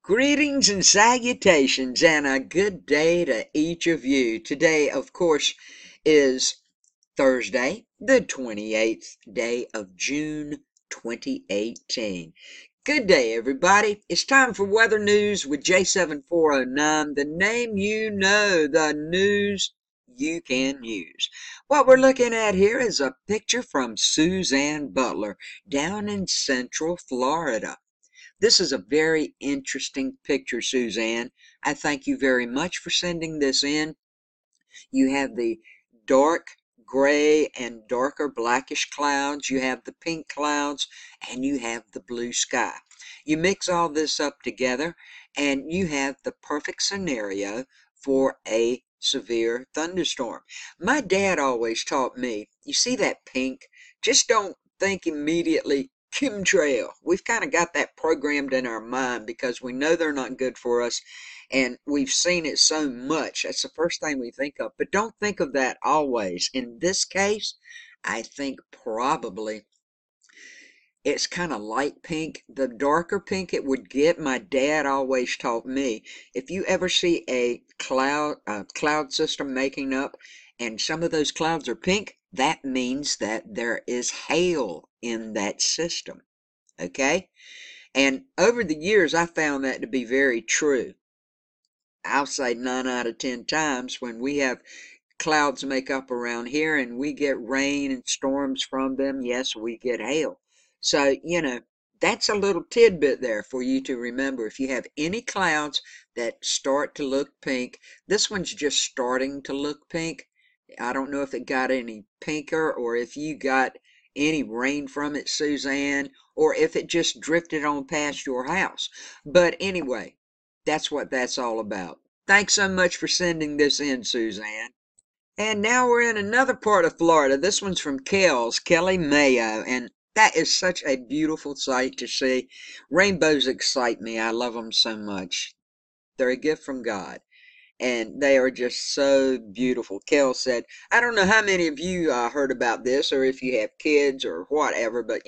Greetings and salutations, and a good day to each of you. Today, of course, is Thursday, the 28th day of June 2018. Good day, everybody. It's time for weather news with J7409, the name you know, the news you can use. What we're looking at here is a picture from Suzanne Butler down in Central Florida. This is a very interesting picture, Suzanne. I thank you very much for sending this in. You have the dark gray and darker blackish clouds. You have the pink clouds, and you have the blue sky. You mix all this up together, and you have the perfect scenario for a severe thunderstorm. My dad always taught me, you see that pink? Just don't think immediately chemtrail. We've kind of got that programmed in our mind because we know they're not good for us, and we've seen it so much. That's the first thing we think of. But don't think of that always. In this case, I think probably it's kind of light pink. The darker pink it would get, my dad always taught me, if you ever see a cloud system making up and some of those clouds are pink, that means that there is hail in that system. Okay? And over the years, I found that to be very true. I'll say 9 out of 10 times when we have clouds make up around here and we get rain and storms from them, yes, we get hail. So, that's a little tidbit there for you to remember. If you have any clouds that start to look pink, this one's just starting to look pink. I don't know if it got any pinker or if you got any rain from it, Suzanne, or if it just drifted on past your house. But anyway, that's what that's all about. Thanks so much for sending this in, Suzanne. And now we're in another part of Florida. This one's from Kelly Mayo, and that is such a beautiful sight to see. Rainbows excite me. I love them so much. They're a gift from God, and they are just so beautiful. Kel said, I don't know how many of you heard about this, or if you have kids or whatever, but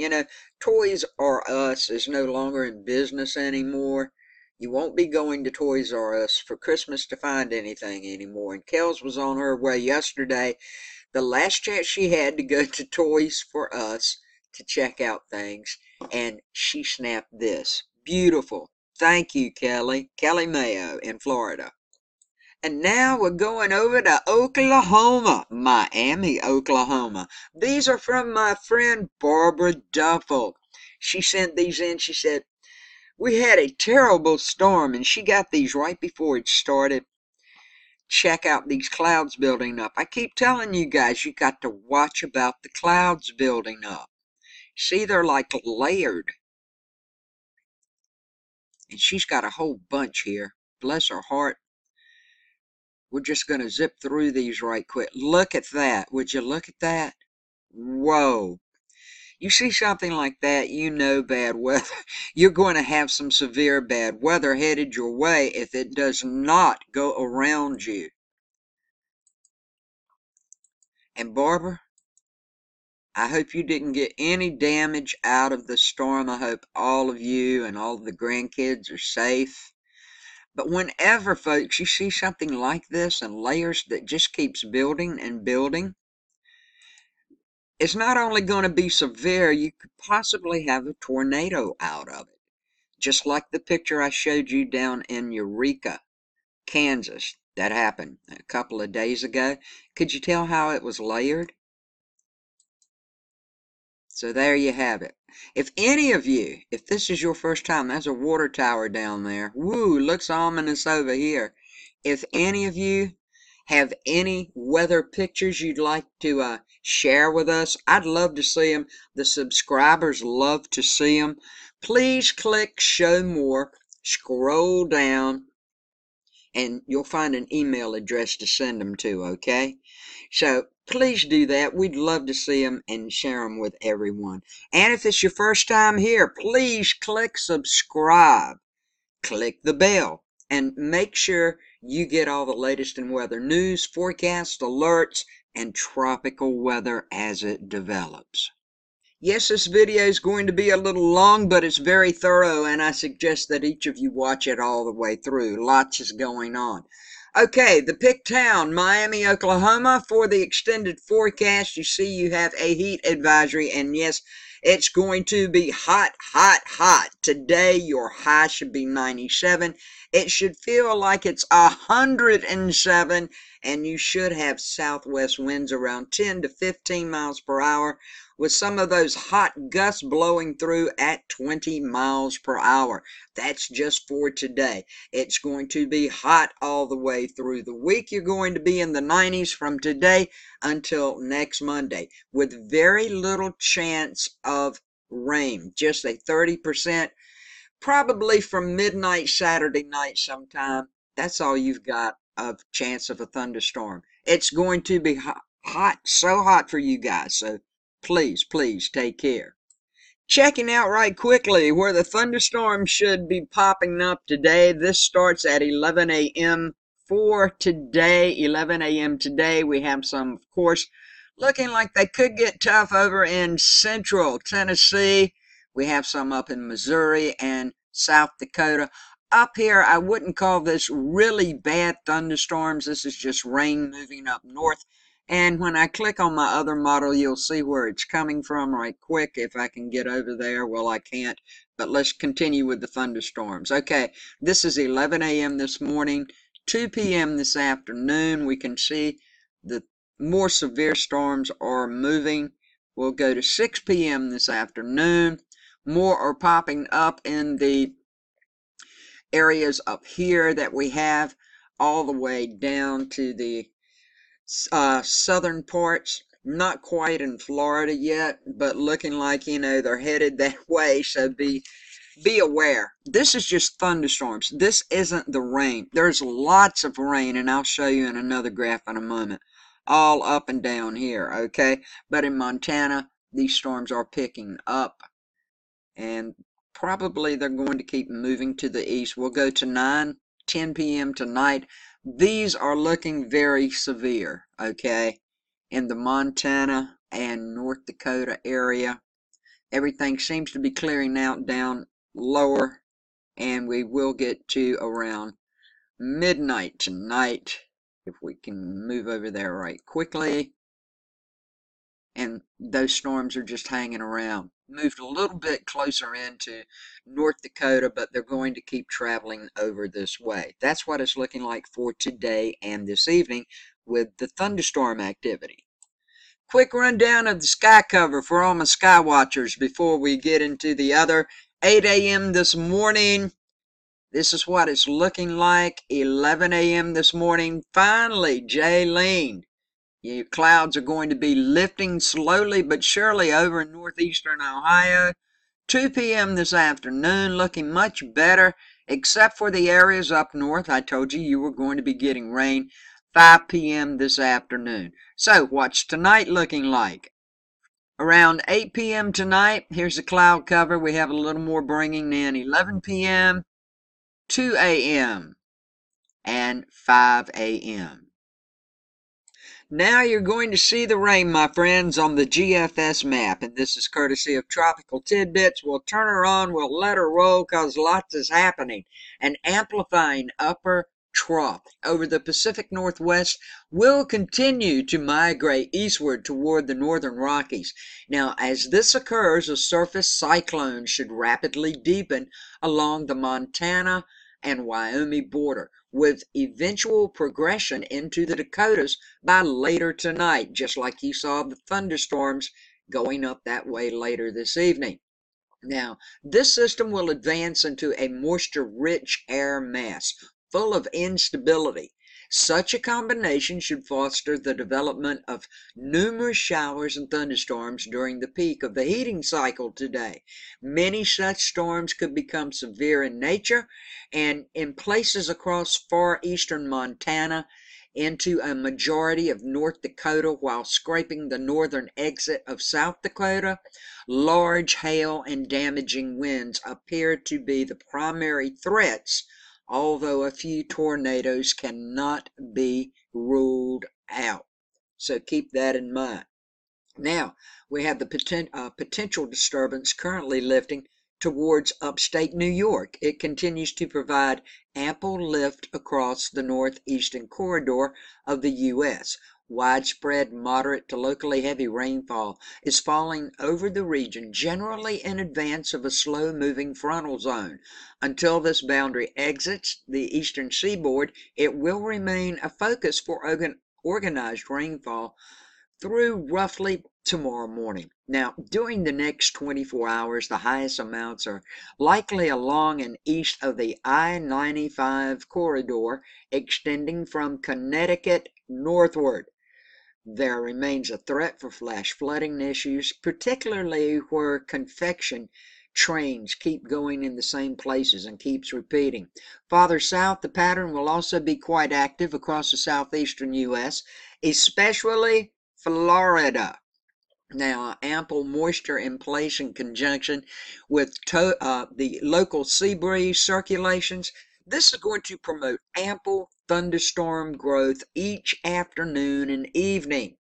Toys R Us is no longer in business anymore. You won't be going to Toys R Us for Christmas to find anything anymore. And Kels was on her way yesterday, the last chance she had to go to Toys for Us to check out things, and she snapped this. Beautiful. Thank you, Kelly. Kelly Mayo in Florida. And now we're going over to Oklahoma, Miami, Oklahoma. These are from my friend Barbara Duffel. She sent these in. She said, we had a terrible storm, and she got these right before it started. Check out these clouds building up. I keep telling you guys, you got to watch about the clouds building up. See, they're like layered. And she's got a whole bunch here. Bless her heart. We're just going to zip through these right quick. Look at that. Would you look at that? Whoa. You see something like that, you know bad weather. You're going to have some severe bad weather headed your way if it does not go around you. And Barbara, I hope you didn't get any damage out of the storm. I hope all of you and all of the grandkids are safe. But whenever, folks, you see something like this and layers that just keeps building and building, it's not only going to be severe, you could possibly have a tornado out of it. Just like the picture I showed you down in Eureka, Kansas. That happened a couple of days ago. Could you tell how it was layered? So there you have it. If any of you, if this is your first time, there's a water tower down there. Woo, looks ominous over here. If any of you have any weather pictures you'd like to share with us, I'd love to see them. The subscribers love to see them. Please click show more, scroll down, and you'll find an email address to send them to, okay? So please do that. We'd love to see them and share them with everyone. And if it's your first time here, please click subscribe. Click the bell. And make sure you get all the latest in weather news, forecasts, alerts, and tropical weather as it develops. Yes, this video is going to be a little long, but it's very thorough, and I suggest that each of you watch it all the way through. Lots is going on. Okay, the pick town, Miami, Oklahoma. For the extended forecast, you see you have a heat advisory, and yes, it's going to be hot, hot, hot. Today, your high should be 97. It should feel like it's 107, and you should have southwest winds around 10 to 15 miles per hour, with some of those hot gusts blowing through at 20 miles per hour. That's just for today. It's going to be hot all the way through the week. You're going to be in the 90s from today until next Monday, with very little chance of rain, just a 30%, probably from midnight Saturday night sometime. That's all you've got of chance of a thunderstorm. It's going to be hot, hot, so hot for you guys. So please, please take care. Checking out right quickly where the thunderstorm should be popping up today. This starts at 11 a.m. for today. 11 a.m. today. We have some, of course, looking like they could get tough over in central Tennessee. We have some up in Missouri and South Dakota. Up here, I wouldn't call this really bad thunderstorms. This is just rain moving up north. And when I click on my other model, you'll see where it's coming from right quick. If I can get over there, well, I can't. But let's continue with the thunderstorms. Okay, this is 11 a.m. this morning, 2 p.m. this afternoon. We can see the more severe storms are moving. We'll go to 6 p.m. this afternoon. More are popping up in the areas up here that we have, all the way down to the southern parts. Not quite in Florida yet, but looking like, they're headed that way. So be aware. This is just thunderstorms. This isn't the rain. There's lots of rain, and I'll show you in another graph in a moment, all up and down here, okay? But in Montana, these storms are picking up, and probably they're going to keep moving to the east. We'll go to 9-10 p.m. tonight. These are looking very severe, okay? In the Montana and North Dakota area, everything seems to be clearing out down lower, and we will get to around midnight tonight, if we can move over there right quickly. And those storms are just hanging around. Moved a little bit closer into North Dakota, but they're going to keep traveling over this way. That's what it's looking like for today and this evening with the thunderstorm activity. Quick rundown of the sky cover for all my sky watchers before we get into the other. 8 a.m. this morning. This is what it's looking like. 11 a.m. this morning. Finally, Jaylene. Your clouds are going to be lifting slowly but surely over in northeastern Ohio. 2 p.m. this afternoon, looking much better, except for the areas up north. I told you were going to be getting rain. 5 p.m. this afternoon. So, what's tonight looking like? Around 8 p.m. tonight, here's the cloud cover. We have a little more bringing in 11 p.m., 2 a.m., and 5 a.m. Now you're going to see the rain, my friends, on the GFS map, and this is courtesy of Tropical Tidbits. We'll turn her on, we'll let her roll, because lots is happening. An amplifying upper trough over the Pacific Northwest will continue to migrate eastward toward the northern Rockies. Now, as this occurs, a surface cyclone should rapidly deepen along the Montana and Wyoming border, with eventual progression into the Dakotas by later tonight, just like you saw the thunderstorms going up that way later this evening. Now, this system will advance into a moisture-rich air mass full of instability. Such a combination should foster the development of numerous showers and thunderstorms during the peak of the heating cycle today. Many such storms could become severe in nature, and in places across far eastern Montana into a majority of North Dakota, while scraping the northern exit of South Dakota. Large hail and damaging winds appear to be the primary threats, although a few tornadoes cannot be ruled out. So keep that in mind. Now, we have the potential disturbance currently lifting towards upstate New York. It continues to provide ample lift across the northeastern corridor of the U.S. Widespread moderate to locally heavy rainfall is falling over the region, generally in advance of a slow moving frontal zone. Until this boundary exits the eastern seaboard, it will remain a focus for organized rainfall through roughly tomorrow morning. Now, during the next 24 hours, the highest amounts are likely along and east of the I-95 corridor extending from Connecticut northward. There remains a threat for flash flooding issues, particularly where confection trains keep going in the same places and keeps repeating. Farther south, the pattern will also be quite active across the southeastern U.S., especially Florida. Now, ample moisture in place in conjunction with the local sea breeze circulations, this is going to promote ample thunderstorm growth each afternoon and evening.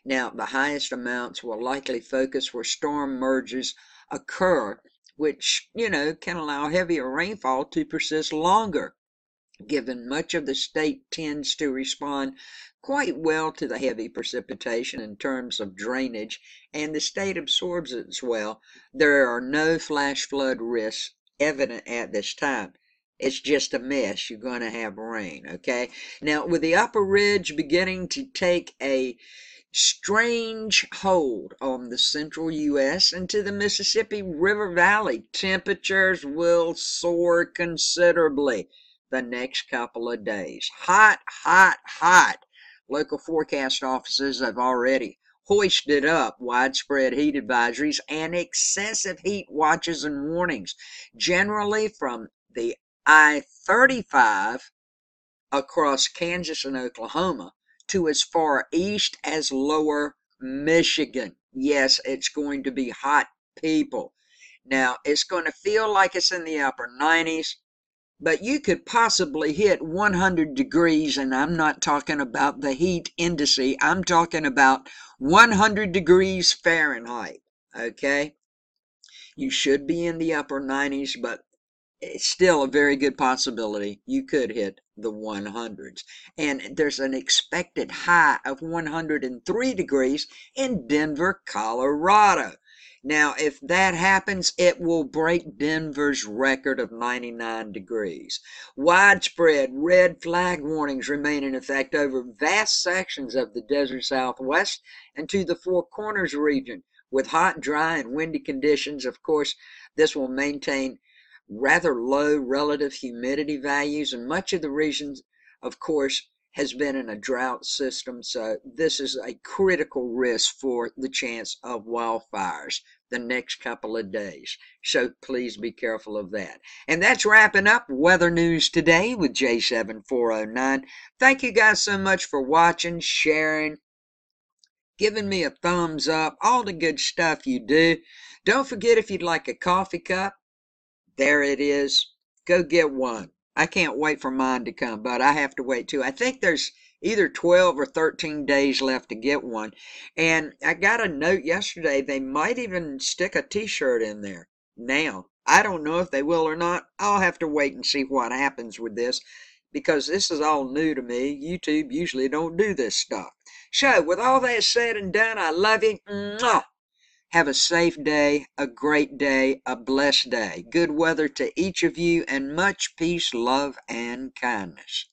Now, the highest amounts will likely focus where storm merges occur, which, can allow heavier rainfall to persist longer, given much of the state tends to respond quite well to the heavy precipitation in terms of drainage, and the state absorbs it as well. There are no flash flood risks evident at this time. It's just a mess. You're going to have rain, okay? Now, with the upper ridge beginning to take a strange hold on the central U.S. and to the Mississippi River Valley, temperatures will soar considerably the next couple of days. Hot, hot, hot. Local forecast offices have already hoisted up widespread heat advisories and excessive heat watches and warnings, generally from the I-35 across Kansas and Oklahoma to as far east as lower Michigan. Yes, it's going to be hot, people. Now, it's going to feel like it's in the upper 90s, but you could possibly hit 100 degrees, and I'm not talking about the heat index. I'm talking about 100 degrees Fahrenheit, okay? You should be in the upper 90s, but it's still a very good possibility you could hit the 100s. And there's an expected high of 103 degrees in Denver, Colorado. Now, if that happens, it will break Denver's record of 99 degrees. Widespread red flag warnings remain in effect over vast sections of the desert Southwest and to the Four Corners region. With hot, dry, and windy conditions, of course, this will maintain rather low relative humidity values, and much of the region, of course, has been in a drought system, so this is a critical risk for the chance of wildfires the next couple of days. So please be careful of that. And that's wrapping up Weather News Today with J7409. Thank you guys so much for watching, sharing, giving me a thumbs up, all the good stuff you do. Don't forget, if you'd like a coffee cup, there it is. Go get one. I can't wait for mine to come, but I have to wait too. I think there's either 12 or 13 days left to get one. And I got a note yesterday, they might even stick a t-shirt in there. Now, I don't know if they will or not. I'll have to wait and see what happens with this, because this is all new to me. YouTube usually don't do this stuff. So, with all that said and done, I love you. Mwah! Have a safe day, a great day, a blessed day. Good weather to each of you, and much peace, love, and kindness.